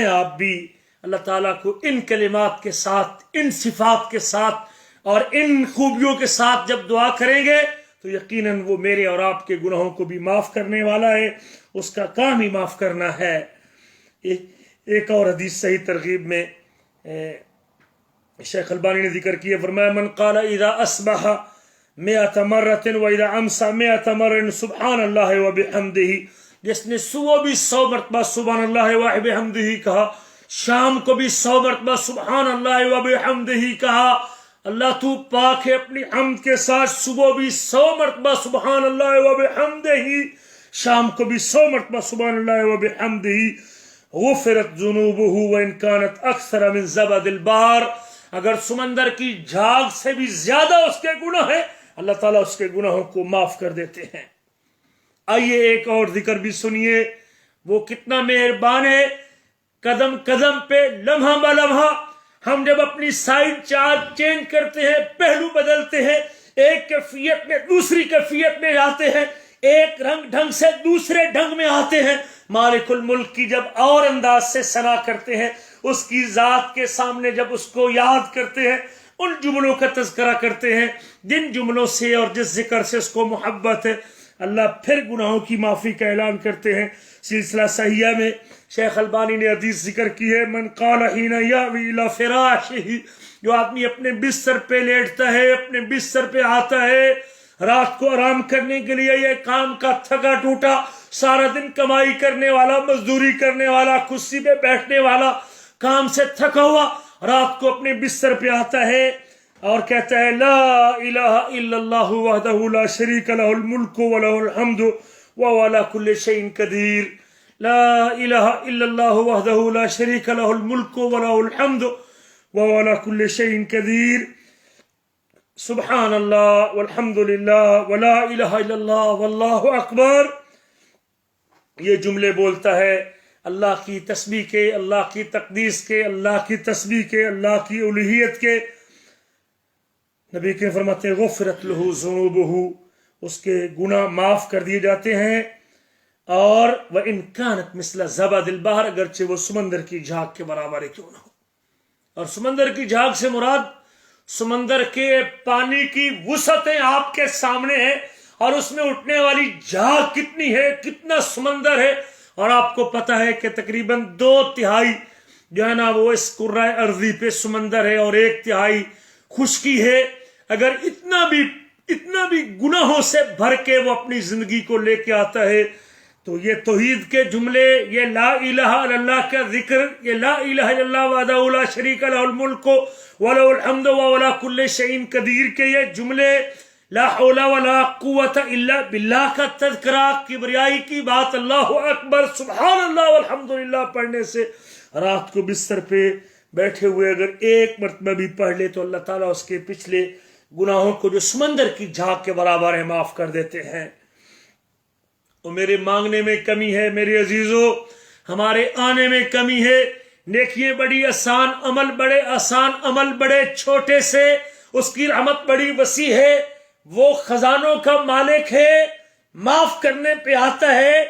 آپ بھی اللہ تعالیٰ کو ان کلمات کے ساتھ، ان صفات کے ساتھ اور ان خوبیوں کے ساتھ جب دعا کریں گے تو یقیناً وہ میرے اور آپ کے گناہوں کو بھی معاف کرنے والا ہے، اس کا کام ہی معاف کرنا ہے۔ ایک اور حدیث صحیح ترغیب میں شیخ البانی نے ذکر کیا، فرمایا من قال اذا اصبح 100 مرة واذا امسى 100 مرة سبحان اللہ وبحمدہ، جس نے صبح بھی 100 مرتبہ سبحان اللہ وبحمدہ کہا، شام کو بھی 100 مرتبہ سبحان اللہ وبحمدہ کہا، اللہ تو پاک ہے اپنی حمد کے ساتھ، صبح بھی 100 مرتبہ سبحان اللہ وبحمدہ، شام کو بھی 100 مرتبہ سبحان اللہ وبحمدہ، غفرت ذنوبہ وان کانت اکثر من زبد البحر، اگر سمندر کی جھاگ سے بھی زیادہ اس کے گناہ ہیں اللہ تعالیٰ اس کے گناہوں کو معاف کر دیتے ہیں۔ آئیے ایک اور ذکر بھی سنیے، وہ کتنا مہربان ہے، قدم قدم پہ، لمحہ بلمحہ ہم جب اپنی سائڈ چارج چینج کرتے ہیں، پہلو بدلتے ہیں، ایک کیفیت میں دوسری کیفیت میں آتے ہیں، ایک ڈھنگ سے دوسرے ڈھنگ میں آتے ہیں، مالک الملک کی جب اور انداز سے ثنا کرتے ہیں، اس کی ذات کے سامنے جب اس کو یاد کرتے ہیں، ان جملوں کا تذکرہ کرتے ہیں جن جملوں سے اور جس ذکر سے اس کو محبت ہے، اللہ پھر گناہوں کی معافی کا اعلان کرتے ہیں۔ سلسلہ صحیحہ میں شیخ البانی نے حدیث ذکر کی ہے، من قال حین یاوی الی فراشہ، جو آدمی اپنے بستر پہ لیٹتا ہے، اپنے بستر پہ آتا ہے رات کو آرام کرنے کے لیے، یہ کام کا تھکا ٹوٹا، سارا دن کمائی کرنے والا، مزدوری کرنے والا، کرسی پہ بیٹھنے والا، کام سے تھکا ہوا، رات کو اپنے بستر پہ آتا ہے اور کہتا ہے لا الہ الا اللہ وحدہ لا شریک لہ الملک ولہ الحمد وهو علی کل شیء قدیر، لا الہ الا اللہ وحدہ لا شریک لہ الملک ولہ الحمد وهو على كل شيء قدیر، سبحان اللہ والحمد للہ ولا الہ الا اللہ واللہ اکبر. یہ جملے بولتا ہے اللہ کی تسبیح کے، اللہ کی تقدیس کے، اللہ کی تسبیح کے، اللہ کی الوہیت کے. نبی کے فرماتے ہیں غفرت لہ ذنوبہ، اس کے گناہ معاف کر دیے جاتے ہیں. اور وَإِن كَانَتْ مِثْلَ زَبَدِ الْبَحْرِ، اگرچہ وہ سمندر کی جھاگ کے برابر کیوں نہ ہو. اور سمندر کی جھاگ سے مراد سمندر کے پانی کی وسعتیں آپ کے سامنے ہیں، اور اس میں اٹھنے والی جھاگ کتنی ہے، کتنا سمندر ہے. اور آپ کو پتہ ہے کہ تقریباً 2/3 جو ہے نا وہ اس کرۂ ارضی پہ سمندر ہے، اور 1/3 خشکی ہے. اگر اتنا بھی گناہوں سے بھر کے وہ اپنی زندگی کو لے کے آتا ہے، تو یہ توحید کے جملے، یہ لا الہ الا اللہ کا ذکر، یہ لا الہ الا اللہ وحدہ لا شریک لہ الملک ولہ الحمد وهو علی کل شیء قدیر کے یہ جملے، لا حول ولا قوت الا باللہ کا تذکرہ، کبریائی کی بات، اللہ اکبر، سبحان اللہ والحمد للہ پڑھنے سے رات کو بستر پہ بیٹھے ہوئے اگر ایک مرتبہ بھی پڑھ لے تو اللہ تعالیٰ اس کے پچھلے گناہوں کو جو سمندر کی جھاگ کے برابر ہے معاف کر دیتے ہیں. اور میرے مانگنے میں کمی ہے میرے عزیزو، ہمارے آنے میں کمی ہے. نیکیاں بڑی آسان، عمل بڑے آسان، عمل بڑے چھوٹے سے، اس کی رحمت بڑی وسیع ہے. وہ خزانوں کا مالک ہے، معاف کرنے پہ آتا ہے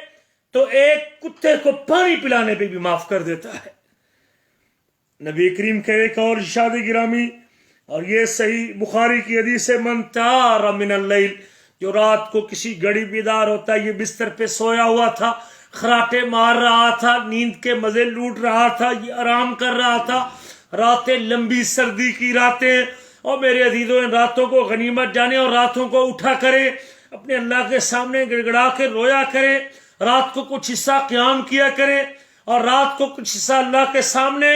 تو ایک کتے کو پانی پلانے پہ بھی معاف کر دیتا ہے. نبی کریم کا ایک اور ارشاد گرامی، اور یہ صحیح بخاری کی حدیث ہے، من تار من اللیل، جو رات کو کسی گھڑی بیدار ہوتا ہے، یہ بستر پہ سویا ہوا تھا، خراٹے مار رہا تھا، نیند کے مزے لوٹ رہا تھا، یہ آرام کر رہا تھا. راتیں لمبی، سردی کی راتیں، اور میرے عزیزوں ان راتوں کو غنیمت جانے اور راتوں کو اٹھا کریں، اپنے اللہ کے سامنے گڑ گڑا کے رویا کریں. رات کو کچھ حصہ قیام کیا کریں، اور رات کو کچھ حصہ اللہ کے سامنے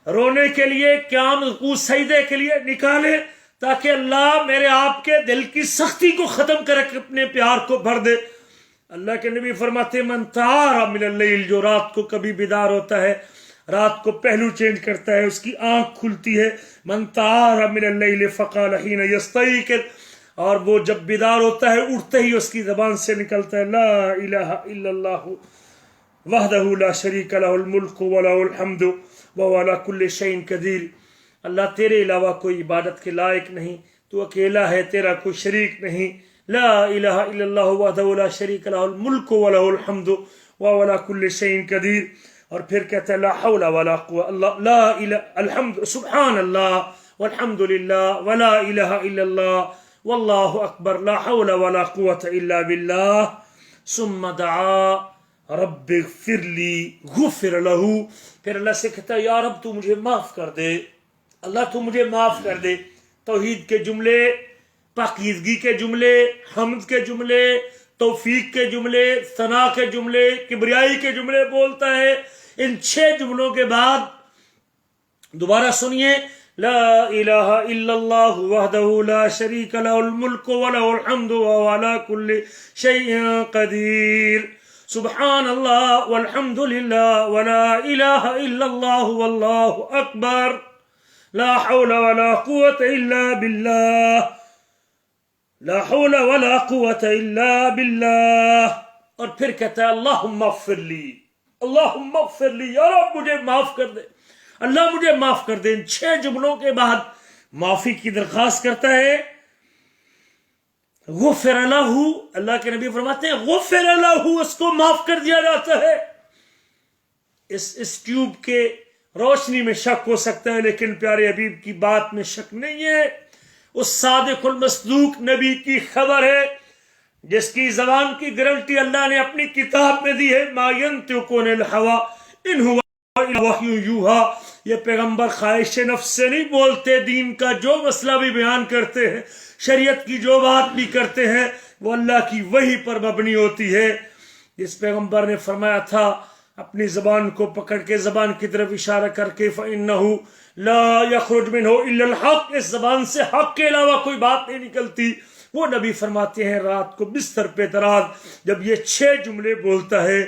رونے کے لیے، قیام رکوع سجدے کے لیے نکالیں، تاکہ اللہ میرے آپ کے دل کی سختی کو ختم کر کے اپنے پیار کو بھر دے. اللہ کے نبی فرماتے من تار من اللیل، جو رات کو کبھی بیدار ہوتا ہے، رات کو پہلو چینج کرتا ہے، اس کی آنکھ کھلتی ہے، من تار من اللیل فقال حین یستیقظ، اور وہ جب بیدار ہوتا ہے اٹھتے ہی اس کی زبان سے نکلتا ہے لا الہ الا اللہ وحدہ لا شریک لہ الملک ولہ الحمد وهو علی کل شیء قدیر. اللہ تیرے علاوہ کوئی عبادت کے لائق نہیں، تو اکیلا ہے، تیرا کوئی شریک نہیں. لا الہ الا اللہ وحدہ لا شریک لہ الملک ولہ الحمد وهو علی کل شیء قدیر. اور پھر کہتا ہے لا حول ولا قوة لا الہ الحمد سبحان اللہ والحمد للہ ولا الہ الا اللہ واللہ اکبر لا حول ولا قوة الا باللہ. ثم دعا رب اغفر لی غفر لہ، پھر اللہ سے کہتا ہے یا رب تو مجھے معاف کر دے، اللہ تو مجھے معاف کر دے. توحید کے جملے، پاکیزگی کے جملے، حمد کے جملے، توفیق کے جملے، ثنا کے جملے، کبریائی کے جملے بولتا ہے. ان 6 جملوں کے بعد دوبارہ سنیے لا الہ الا اللہ وحدہ لا شریک لہ الملک ولہ الحمد وهو علی کل شیء قدیر، سبحان اللہ والحمد للہ ولا الہ الا اللہ واللہ اکبر لا حول ولا قوة الا باللہ لا حول ولا قوة الا باللہ. اور پھر کہتا ہے اللہم اغفر لی، اللہم اغفر لی، یا رب مجھے معاف کر دے، اللہ مجھے معاف کر دے. ان 6 جملوں کے بعد معافی کی درخواست کرتا ہے. غفر لہ، اللہ کے نبی فرماتے ہیں غفر لہ، اس کو معاف کر دیا جاتا ہے. اس ٹیوب کے روشنی میں شک ہو سکتا ہے، لیکن پیارے حبیب کی بات میں شک نہیں ہے. اس صادق المصدوق نبی کی خبر ہے جس کی زبان کی گارنٹی اللہ نے اپنی کتاب میں دی ہے. ما ینطق عن الہویٰ ان ہوا الا وحی یوحیٰ، یہ پیغمبر خواہش نفس سے نہیں بولتے، دین کا جو مسئلہ بھی بیان کرتے ہیں، شریعت کی جو بات بھی کرتے ہیں، وہ اللہ کی وحی پر مبنی ہوتی ہے. جس پیغمبر نے فرمایا تھا اپنی زبان کو پکڑ کے زبان کی طرف اشارہ کر کے فَإِنَّهُ لَا يَخْرُجْ مِنْهُ إِلَّا الْحَقِّ، اس زبان سے حق کے علاوہ کوئی بات نہیں نکلتی. وہ نبی فرماتے ہیں رات کو بستر پہ دراز جب یہ 6 جملے بولتا ہے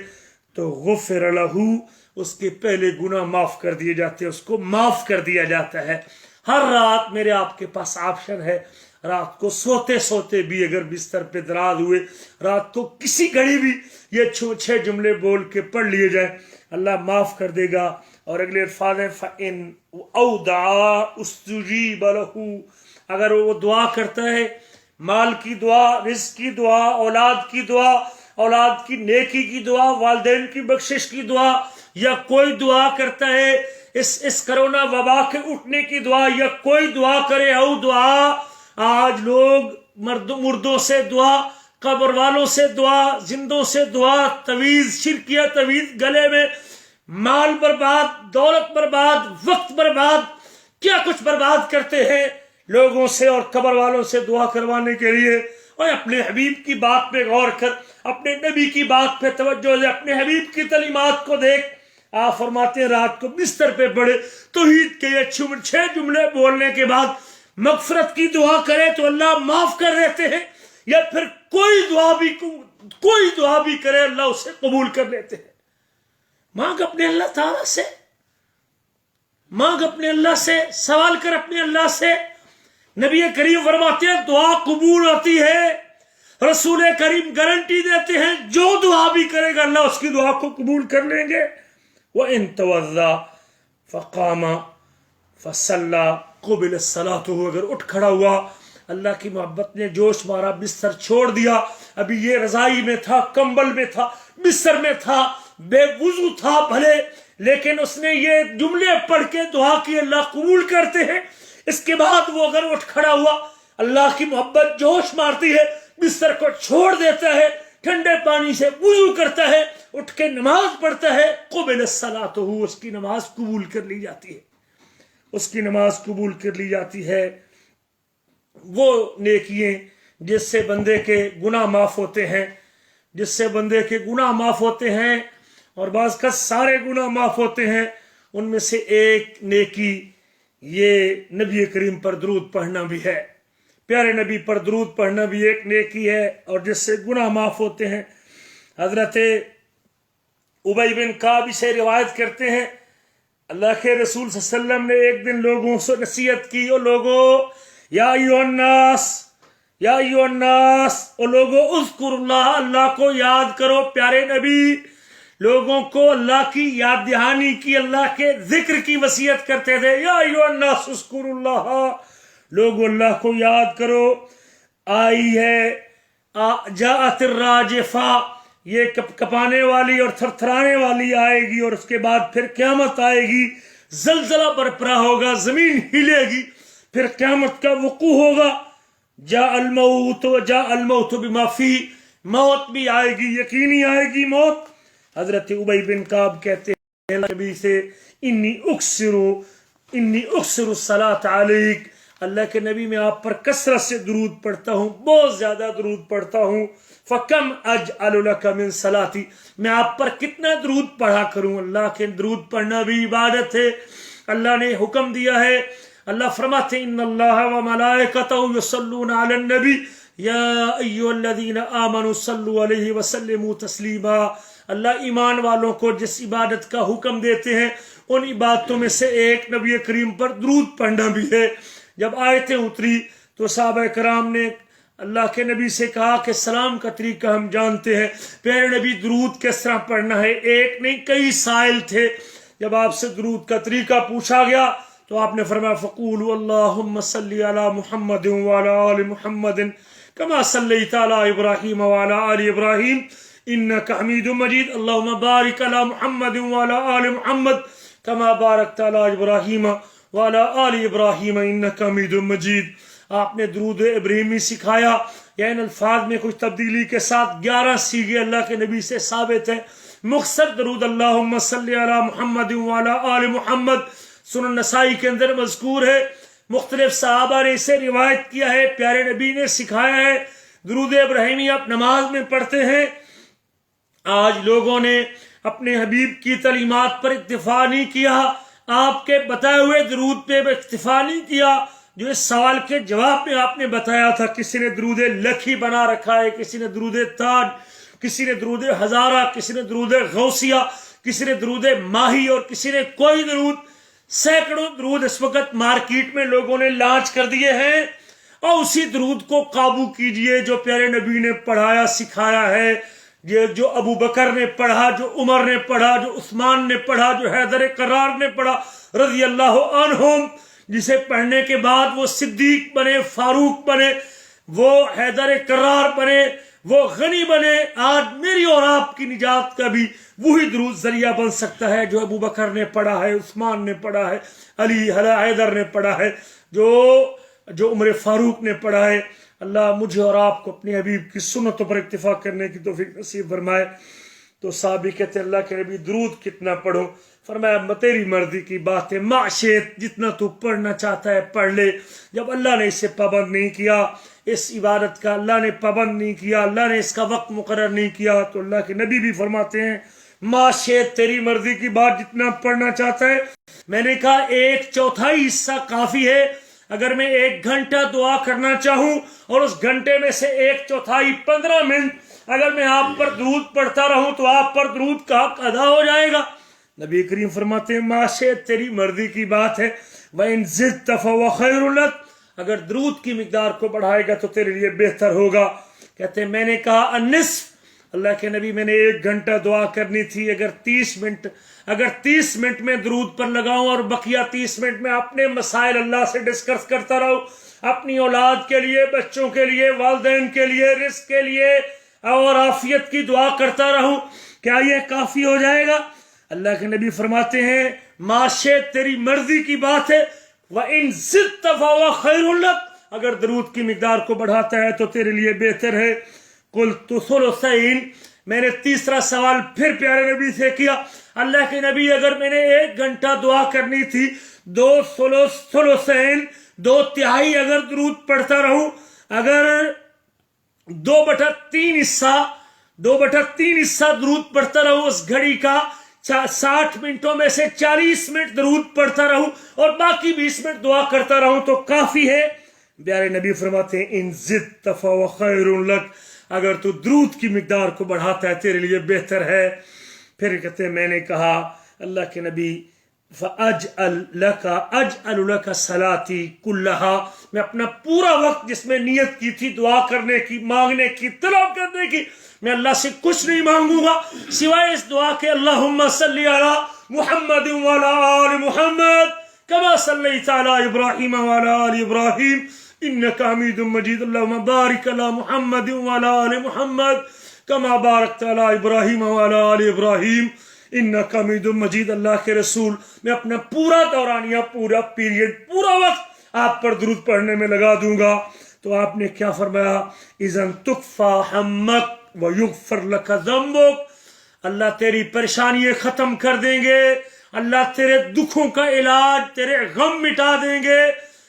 تو غفر لہو، اس کے پہلے گناہ معاف کر دیے جاتے ہیں، اس کو معاف کر دیا جاتا ہے۔ ہر رات میرے آپ کے پاس آپشن ہے، رات کو سوتے سوتے بھی اگر بستر پہ دراز ہوئے، رات کو کسی گھڑی بھی یہ 6 جملے بول کے پڑھ لیے جائیں، اللہ معاف کر دے گا۔ اور اگلے الفاظ ہیں فَإِنْ أَوْ دَعَا اُسْتُجِيبَ لَهُ، اگر وہ دعا کرتا ہے، مال کی دعا، رزق کی دعا، اولاد کی دعا، اولاد کی نیکی کی دعا، والدین کی بخشش کی دعا، یا کوئی دعا کرتا ہے اس کرونا وبا کے اٹھنے کی دعا، یا کوئی دعا کرے او دعا، آج لوگ مردوں سے دعا، قبر والوں سے دعا، زندوں سے دعا، تویز، شرکیہ تویز گلے میں، مال برباد، دولت برباد، وقت برباد، کیا کچھ برباد کرتے ہیں لوگوں سے اور قبر والوں سے دعا کروانے کے لیے۔ اور اپنے حبیب کی بات پہ غور کر، اپنے نبی کی بات پہ توجہ دے، اپنے حبیب کی تعلیمات کو دیکھ۔ آپ فرماتے ہیں رات کو بستر پہ پڑے توحید کے یہ 6 جملے بولنے کے بعد مغفرت کی دعا کرے تو اللہ معاف کر دیتے ہیں، یا پھر کوئی دعا بھی کرے اللہ اسے قبول کر لیتے ہیں۔ مانگ اپنے اللہ تعالیٰ سے، مانگ اپنے اللہ سے، سوال کر اپنے اللہ سے۔ نبی کریم فرماتے ہیں دعا قبول ہوتی ہے، رسول کریم گارنٹی دیتے ہیں جو دعا بھی کرے گا اللہ اس کی دعا کو قبول کر لیں گے۔ وَإِن تَوَضَّأَ فَقَامَ فَصَلَّى قُبِلَتْ صَلَاتُهُ، اگر اٹھ کھڑا ہوا، اللہ کی محبت نے جوش مارا، بستر چھوڑ دیا، ابھی یہ رضائی میں تھا، کمبل میں تھا، بستر میں تھا، بے وضو تھا بھلے، لیکن اس نے یہ جملے پڑھ کے دعا کی، اللہ قبول کرتے ہیں۔ اس کے بعد وہ اگر اٹھ کھڑا ہوا، اللہ کی محبت جوش مارتی ہے، بستر کو چھوڑ دیتا ہے، ٹھنڈے پانی سے وضو کرتا ہے، اٹھ کے نماز پڑھتا ہے، قبلت صلاتہ، اس کی نماز قبول کر لی جاتی ہے، اس کی نماز قبول کر لی جاتی ہے۔ وہ نیکیاں جس سے بندے کے گناہ معاف ہوتے ہیں، جس سے بندے کے گناہ معاف ہوتے ہیں، اور بعض کا سارے گناہ معاف ہوتے ہیں، ان میں سے ایک نیکی یہ نبی کریم پر درود پڑھنا بھی ہے۔ پیارے نبی پر درود پڑھنا بھی ایک نیکی ہے، اور جس سے گناہ معاف ہوتے ہیں۔ حضرت ابی بن کعب سے روایت کرتے ہیں اللہ کے رسول صلی اللہ علیہ وسلم نے ایک دن لوگوں سے نصیحت کی، او لوگو، یا ایھا الناس، یا ایھا الناس، او لوگو، اذکر اللہ، اللہ کو یاد کرو۔ پیارے نبی لوگوں کو اللہ کی یاد دہانی کی، اللہ کے ذکر کی وصیت کرتے تھے، یا ایھا الناس اذکروا اللہ، لوگو اللہ کو یاد کرو۔ آئی ہے جاءت الراجفہ، یہ کپانے والی اور تھرتھرانے والی آئے گی، اور اس کے بعد پھر قیامت آئے گی، زلزلہ برپا ہوگا، زمین ہلے گی، پھر قیامت کا وقوع ہوگا۔ جاء الموت وجاء الموت بما فیہ، موت بھی آئے گی، یقینی آئے گی موت۔ حضرت ابی بن کعب کہتے ہیں نبی سے، انی اکثر الصلاۃ علیک، اللہ کے نبی میں آپ پر کثرت سے درود پڑھتا ہوں، بہت زیادہ درود پڑھتا ہوں۔ فکم اجعل لک من صلاتی، میں آپ پر کتنا درود پڑھا کروں۔ اللہ کے درود پڑھنا بھی عبادت ہے، اللہ نے حکم دیا ہے۔ اللہ فرماتے ہیں ان اللہ وملائکتہ یصلون علی النبی یا ایھا الذین آمنوا صلوا علیہ وسلموا تسلیما۔ اللہ ایمان والوں کو جس عبادت کا حکم دیتے ہیں ان عبادتوں میں سے ایک نبی کریم پر درود پڑھنا بھی ہے۔ جب آیتیں اتری تو صحابہ کرام نے اللہ کے نبی سے کہا کہ سلام کا طریقہ ہم جانتے ہیں، پیارے نبی درود کس طرح پڑھنا ہے؟ ایک نہیں کئی سائل تھے۔ جب آپ سے درود کا طریقہ پوچھا گیا تو آپ نے فرمایا فقولوا اللہم صلی علی محمد وعلی آل محمد کما صلیت علی ابراہیم وعلی آل ابراہیم انک حمید مجید، اللہم بارک علی محمد وعلی آل محمد کما بارکت علی ابراہیم وعلی آل ابراہیم انک حمید مجید۔ آپ نے درود ابراہیمی سکھایا، یا ان الفاظ میں کچھ تبدیلی کے ساتھ 11 سیغے اللہ کے نبی سے ثابت ہیں۔ مختصر درود اللہم صلی علی محمد وعلی آل محمد سنن نسائی کے اندر مذکور ہے، مختلف صحابہ نے اسے روایت کیا ہے، پیارے نبی نے سکھایا ہے۔ درود ابراہیمی آپ نماز میں پڑھتے ہیں۔ آج لوگوں نے اپنے حبیب کی تعلیمات پر اکتفا نہیں کیا، آپ کے بتائے ہوئے درود پہ اکتفا نہیں کیا جو اس سوال کے جواب میں آپ نے بتایا تھا۔ کسی نے درود لکھی بنا رکھا ہے، کسی نے درود تاج، کسی نے درود ہزارہ، کسی نے درود غوثیہ، کسی نے درود ماہی، اور کسی نے کوئی درود، سینکڑوں درود اس وقت مارکیٹ میں لوگوں نے لانچ کر دیے ہیں۔ اور اسی درود کو قابو کیجئے جو پیارے نبی نے پڑھایا سکھایا ہے، یہ جو ابو بکر نے پڑھا، جو عمر نے پڑھا، جو عثمان نے پڑھا، جو حیدر کرار نے پڑھا رضی اللہ عنہم، جسے پڑھنے کے بعد وہ صدیق بنے، فاروق بنے، وہ حیدر کرار بنے، وہ غنی بنے۔ آج میری اور آپ کی نجات کا بھی وہی درود ذریعہ بن سکتا ہے جو ابو بکر نے پڑھا ہے، عثمان نے پڑھا ہے، علی حیدر نے پڑھا ہے، جو عمر فاروق نے پڑھا ہے۔ اللہ مجھے اور آپ کو اپنے حبیب کی سنتوں پر اکتفا کرنے کی توفیق نصیب فرمائے۔ تو صحابی کہتے اللہ کے نبی درود کتنا پڑھو؟ فرمایا تیری مرضی کی بات ہے، معشیت جتنا تو پڑھنا چاہتا ہے پڑھ لے۔ جب اللہ نے اسے پابند نہیں کیا، اس عبادت کا اللہ نے پابند نہیں کیا، اللہ نے اس کا وقت مقرر نہیں کیا، تو اللہ کے نبی بھی فرماتے ہیں معشیت تیری مرضی کی بات، جتنا پڑھنا چاہتا ہے۔ میں نے کہا 1/4 حصہ کافی ہے۔ اگر میں 1 گھنٹہ دعا کرنا چاہوں اور اس گھنٹے میں سے 1/4 15 منٹ اگر میں آپ پر درود پڑھتا رہوں تو آپ پر درود کا حق ادا ہو جائے گا۔ نبی کریم فرماتے ہیں معشیت تیری مرضی کی بات ہے، وَإِن زِدْتَ فَهُوَ خَيْرٌ لَكَ، اگر درود کی مقدار کو بڑھائے گا تو تیرے لیے بہتر ہوگا۔ کہتے ہیں میں نے کہا النصف، اللہ کے نبی میں نے 1 گھنٹہ دعا کرنی تھی، اگر 30 منٹ میں درود پر لگاؤں اور بقیہ 30 منٹ میں اپنے مسائل اللہ سے ڈسکس کرتا رہوں، اپنی اولاد کے لیے، بچوں کے لیے، والدین کے لیے، رزق کے لیے اور عافیت کی دعا کرتا رہوں، کیا یہ کافی ہو جائے گا؟ اللہ کے نبی فرماتے ہیں معشیت تیری مرضی کی بات ہے، وَإِن زِدْتَ فَهُوَ خَيْرٌ لَكَ، اگر درود کی مقدار کو بڑھاتا ہے تو تیرے لیے بہتر ہے۔ قُلْتُ ثُلُثَيْن، میں نے تیسرا سوال پھر پیارے نبی سے کیا، اللہ کے نبی اگر میں نے 1 گھنٹہ دعا کرنی تھی، 2 ثلثین 2/3 اگر درود پڑھتا رہوں، اگر 2/3 حصہ درود پڑھتا رہوں، اس گھڑی کا 60 منٹوں میں سے 40 منٹ درود پڑھتا رہوں اور باقی 20 منٹ دعا کرتا رہوں تو کافی ہے۔ پیارے نبی فرماتے ہیں ان زدت فهو خیر لک، اگر تو درود کی مقدار کو بڑھاتا ہے تیرے لیے بہتر ہے۔ پھر کہتے ہیں میں نے کہا اللہ کے نبی فَأَجْعَلْ لَكَ صَلَاتِي كُلَّهَا، میں اپنا پورا وقت جس میں نیت کی تھی دعا کرنے کی، مانگنے کی، طلب کرنے کی، میں اللہ سے کچھ نہیں مانگوں گا سوائے اس دعا کے اللہم صلی علی محمد وعلی آل محمد کما صلیت علی ابراہیم وعلی آل ابراہیم انک حمید مجید، اللہم بارک علی محمد وعلی آل محمد کما بارکت علی ابراہیم وعلی آل ابراہیم انک حمید مجید۔ اللہ کے رسول میں اپنا پورا دورانیہ، پورا پیریڈ، پورا وقت آپ پر درود پڑھنے میں لگا دوں گا۔ تو آپ نے کیا فرمایا؟ اذن تکفا ہمک ویغفر لک ذنبک، اللہ تیری پریشانیاں ختم کر دیں گے، اللہ تیرے دکھوں کا علاج، تیرے غم مٹا دیں گے۔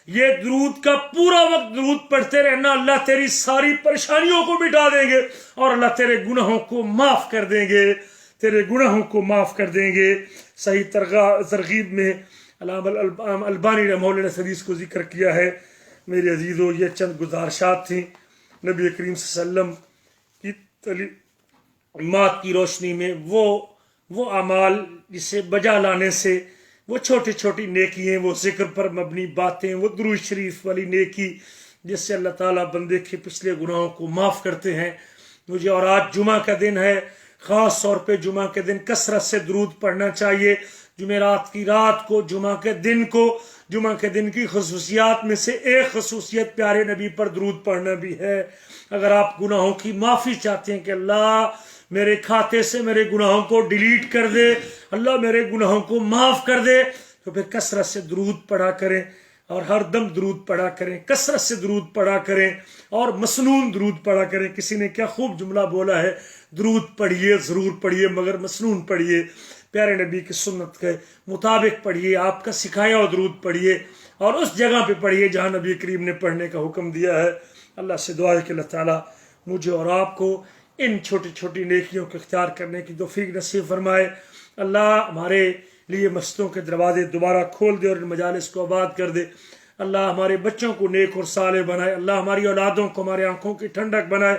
یہ درود کا پورا وقت درود پڑھتے رہنا، اللہ تیری ساری پریشانیوں کو مٹا دیں گے اور اللہ تیرے گناہوں کو معاف کر دیں گے، تیرے گناہوں کو معاف کر دیں گے۔ صحیح ترغیب میں علامہ البانی رحمہ اللہ نے حدیث کو ذکر کیا ہے۔ میرے عزیزو، یہ چند گزارشات تھیں نبی کریم صلی اللہ علیہ وسلم کی تعلیمات کی روشنی میں، وہ اعمال جسے بجا لانے سے، وہ چھوٹی چھوٹی نیکی ہیں، وہ ذکر پر مبنی باتیں، وہ درود شریف والی نیکی جس سے اللہ تعالیٰ بندے کے پچھلے گناہوں کو معاف کرتے ہیں۔ مجھے اور آج جمعہ کا دن ہے، خاص طور پہ جمعہ کے دن کثرت سے درود پڑھنا چاہیے۔ جمعرات کی رات کو، جمعہ کے دن کو، جمعہ کے دن کی خصوصیات میں سے ایک خصوصیت پیارے نبی پر درود پڑھنا بھی ہے۔ اگر آپ گناہوں کی معافی چاہتے ہیں کہ اللہ میرے کھاتے سے میرے گناہوں کو ڈیلیٹ کر دے، اللہ میرے گناہوں کو معاف کر دے، تو پھر کثرت سے درود پڑھا کریں اور ہر دم درود پڑھا کریں، کثرت سے درود پڑھا کریں اور مسنون درود پڑھا کریں۔ کسی نے کیا خوب جملہ بولا ہے، درود پڑھیے، ضرور پڑھیے، مگر مسنون پڑھیے، پیارے نبی کی سنت کے مطابق پڑھیے، آپ کا سکھایا ہوا درود پڑھیے اور اس جگہ پہ پڑھیے جہاں نبی کریم نے پڑھنے کا حکم دیا ہے۔ اللہ سے دعا ہے کہ اللہ تعالیٰ مجھے اور آپ کو ان چھوٹی چھوٹی نیکیوں کو اختیار کرنے کی توفیق نصیب فرمائے۔ اللہ ہمارے لیے مسجدوں کے دروازے دوبارہ کھول دے اور ان مجالس کو آباد کر دے۔ اللہ ہمارے بچوں کو نیک اور صالح بنائے، اللہ ہماری اولادوں کو ہمارے آنکھوں کی ٹھنڈک بنائے،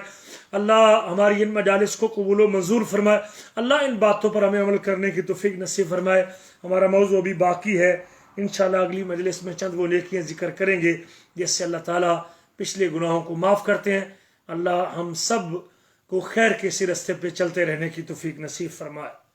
اللہ ہماری ان مجالس کو قبول و منظور فرمائے، اللہ ان باتوں پر ہمیں عمل کرنے کی توفیق نصیب فرمائے۔ ہمارا موضوع ابھی باقی ہے، انشاءاللہ اگلی مجلس میں چند وہ نیکیاں ذکر کریں گے جس سے اللہ تعالیٰ پچھلے گناہوں کو معاف کرتے ہیں۔ اللہ ہم سب کو خیر کے اسی راستے پہ چلتے رہنے کی توفیق نصیب فرمائے۔